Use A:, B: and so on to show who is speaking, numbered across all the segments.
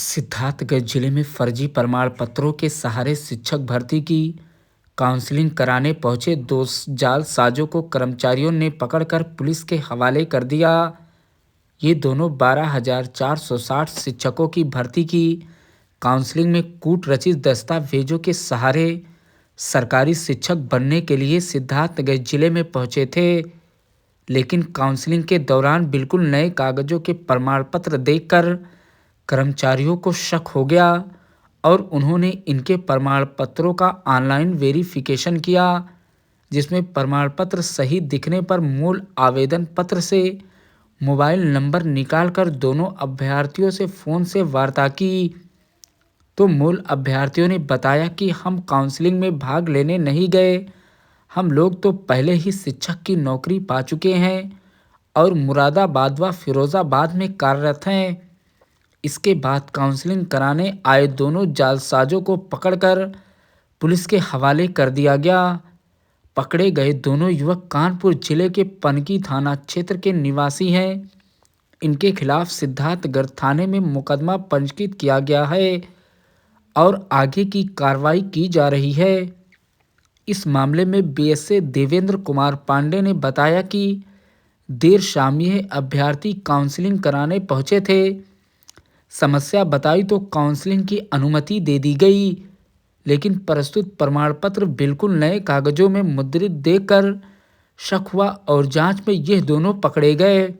A: सिद्धार्थगढ़ जिले में फर्जी प्रमाण पत्रों के सहारे शिक्षक भर्ती की काउंसलिंग कराने पहुंचे दो जालसाजों को कर्मचारियों ने पकड़कर पुलिस के हवाले कर दिया। ये दोनों 12,460 शिक्षकों की भर्ती की काउंसलिंग में कूट रचित दस्तावेजों के सहारे सरकारी शिक्षक बनने के लिए सिद्धार्थगढ़ जिले में पहुंचे थे। लेकिन काउंसलिंग के दौरान बिल्कुल नए कागजों के प्रमाण पत्र देखकर कर्मचारियों को शक हो गया और उन्होंने इनके प्रमाण पत्रों का ऑनलाइन वेरिफिकेशन किया, जिसमें प्रमाण पत्र सही दिखने पर मूल आवेदन पत्र से मोबाइल नंबर निकालकर दोनों अभ्यर्थियों से फ़ोन से वार्ता की। तो मूल अभ्यर्थियों ने बताया कि हम काउंसलिंग में भाग लेने नहीं गए, हम लोग तो पहले ही शिक्षक की नौकरी पा चुके हैं और मुरादाबाद व फिरोजाबाद में कार्यरत हैं। इसके बाद काउंसलिंग कराने आए दोनों जालसाजों को पकड़कर पुलिस के हवाले कर दिया गया। पकड़े गए दोनों युवक कानपुर जिले के पनकी थाना क्षेत्र के निवासी हैं। इनके खिलाफ सिद्धार्थगढ़ थाने में मुकदमा पंजीकृत किया गया है और आगे की कार्रवाई की जा रही है। इस मामले में बीएसए देवेंद्र कुमार पांडे ने बताया कि देर शाम यह अभ्यर्थी काउंसलिंग कराने पहुंचे थे। समस्या बताई तो काउंसलिंग की अनुमति दे दी गई, लेकिन प्रस्तुत प्रमाण पत्र बिल्कुल नए कागजों में मुद्रित देखकर शक हुआ और जांच में यह दोनों पकड़े गए,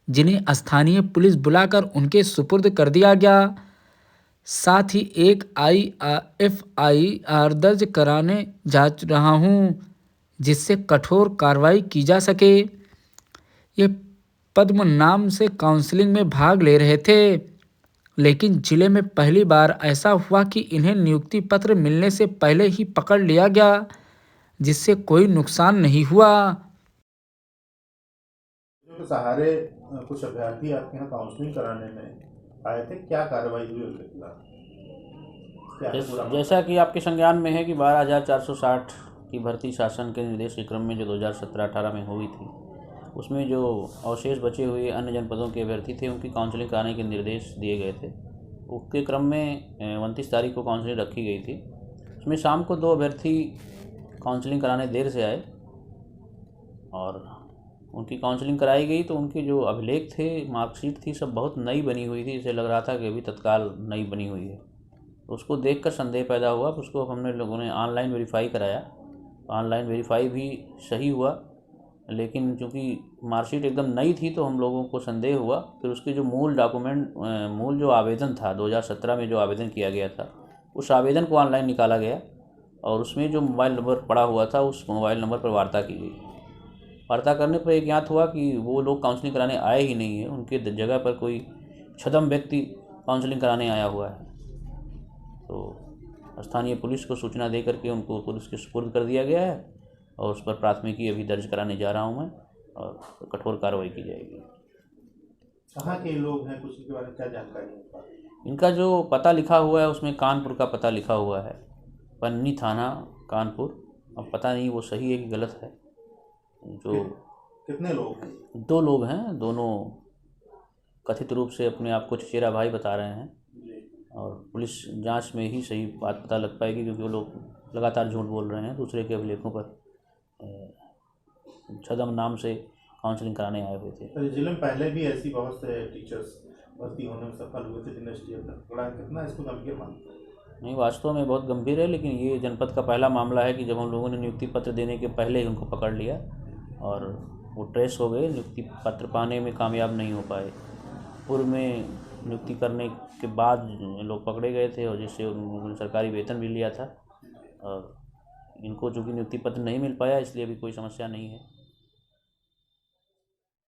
A: जिन्हें स्थानीय पुलिस बुलाकर उनके सुपुर्द कर दिया गया। साथ ही एक एफआईआर दर्ज कराने जा रहा हूं, जिससे कठोर कार्रवाई की जा सके। ये पद्म नाम से काउंसलिंग में भाग ले रहे थे, लेकिन जिले में पहली बार ऐसा हुआ कि इन्हें नियुक्ति पत्र मिलने से पहले ही पकड़ लिया गया, जिससे कोई नुकसान नहीं हुआ।
B: तो सहारे कुछ अभ्यर्थी आपके यहाँ काउंसलिंग कराने में आए थे, क्या कार्रवाई हुई उनके खिलाफ?
C: जैसा कि आपके संज्ञान में है कि 12,460 की भर्ती शासन के निर्देश के क्रम में जो 2017-18 में हुई थी, उसमें जो अवशेष बचे हुए अन्य जनपदों के अभ्यर्थी थे उनकी काउंसलिंग कराने के निर्देश दिए गए थे। उसके क्रम में 29 तारीख को काउंसलिंग रखी गई थी। उसमें शाम को 2 अभ्यर्थी काउंसलिंग कराने देर से आए और उनकी काउंसलिंग कराई गई तो उनके जो अभिलेख थे, मार्कशीट थी, सब बहुत नई बनी हुई थी। इसे लग रहा था कि अभी तत्काल नई बनी हुई है। तो उसको देखकर संदेह पैदा हुआ। उसको हमने लोगों ने ऑनलाइन वेरीफाई कराया। ऑनलाइन वेरीफाई भी सही हुआ, लेकिन चूँकि मार्कशीट एकदम नई थी तो हम लोगों को संदेह हुआ। फिर उसके जो मूल डॉक्यूमेंट, मूल जो आवेदन था 2017 में जो आवेदन किया गया था, उस आवेदन को ऑनलाइन निकाला गया और उसमें जो मोबाइल नंबर पड़ा हुआ था उस मोबाइल नंबर पर वार्ता की गई। वार्ता करने पर एक ज्ञात हुआ कि वो लोग काउंसलिंग कराने आए ही नहीं है, उनके जगह पर कोई छद्म व्यक्ति काउंसलिंग कराने आया हुआ है। तो स्थानीय पुलिस को सूचना दे करके उनको पुलिस के सुपुर्द कर दिया गया है और उस पर प्राथमिकी अभी दर्ज कराने जा रहा हूं मैं और कठोर कार्रवाई की जाएगी।
B: कहाँ के लोग हैं, कुछ इनके बारे में क्या जानकारी है?
C: इनका जो पता लिखा हुआ है उसमें कानपुर का पता लिखा हुआ है, पन्नी थाना कानपुर। अब पता नहीं वो सही है कि गलत है। जो
B: कितने लोग हैं?
C: 2 लोग हैं, दोनों कथित रूप से अपने आप को चचेरा भाई बता रहे हैं और पुलिस जांच में ही सही बात पता लग पाएगी, क्योंकि वो लोग लगातार झूठ बोल रहे हैं। दूसरे के अभिलेखों पर छद्म नाम से काउंसलिंग कराने आए हुए थे।
B: तो जिले में पहले भी ऐसी बहुत से टीचर्स भर्ती होने में सफल हुए थे, कितना इसको गंभीर मानते हैं?
C: नहीं, वास्तव में बहुत गंभीर है, लेकिन ये जनपद का पहला मामला है कि जब हम लोगों ने नियुक्ति पत्र देने के पहले ही उनको पकड़ लिया और वो ट्रेस हो गए, नियुक्ति पत्र पाने में कामयाब नहीं हो पाए। पूर्व में नियुक्ति करने के बाद लोग पकड़े गए थे और जिससे उन्होंने सरकारी वेतन भी लिया था और इनको चूँकि नियुक्ति पत्र नहीं मिल पाया, इसलिए अभी कोई समस्या नहीं है।